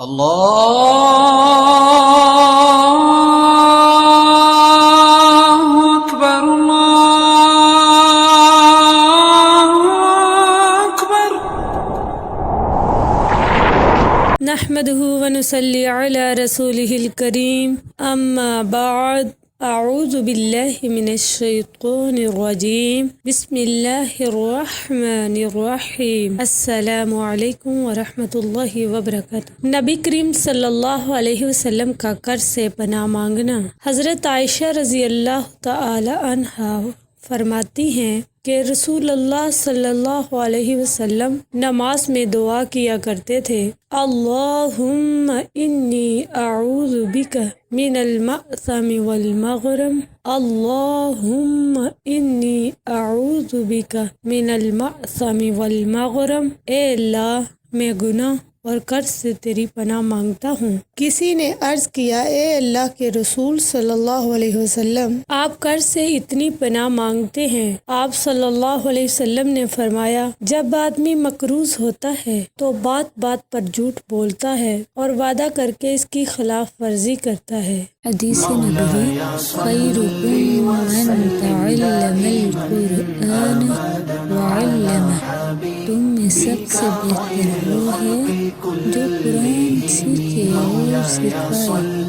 اللہ اکبر اللہ اکبر۔ نحمده ونصلي على رسوله الكريم اما بعد اعوذ باللہ من الشیطان الرجیم بسم اللہ الرحمن الرحیم السلام علیکم ورحمۃ اللہ وبرکاتہ۔ نبی کریم صلی اللہ علیہ وسلم کا قرض سے پناہ مانگنا۔ حضرت عائشہ رضی اللہ تعالی عنہا فرماتی ہیں کہ رسول اللہ صلی اللہ علیہ وسلم نماز میں دعا کیا کرتے تھے، اللہم انی اعوذ بک من المأثم والمغرم، اللہم انی اعوذ بک من المأثم والمغرم، اے اللہ میں گناہ اور قرض سے تیری پناہ مانگتا ہوں۔ کسی نے عرض کیا، اے اللہ کے رسول صلی اللہ علیہ وسلم، آپ قرض سے اتنی پناہ مانگتے ہیں؟ آپ صلی اللہ علیہ وسلم نے فرمایا، جب آدمی مقروض ہوتا ہے تو بات بات پر جھوٹ بولتا ہے اور وعدہ کر کے اس کی خلاف ورزی کرتا ہے۔ حدیث نبوی، خیرکم من تعلم القرآن وعلمہ، تم میں سب سے بہتر وہ ہے جو قرآن سیکھے اور سکھائے۔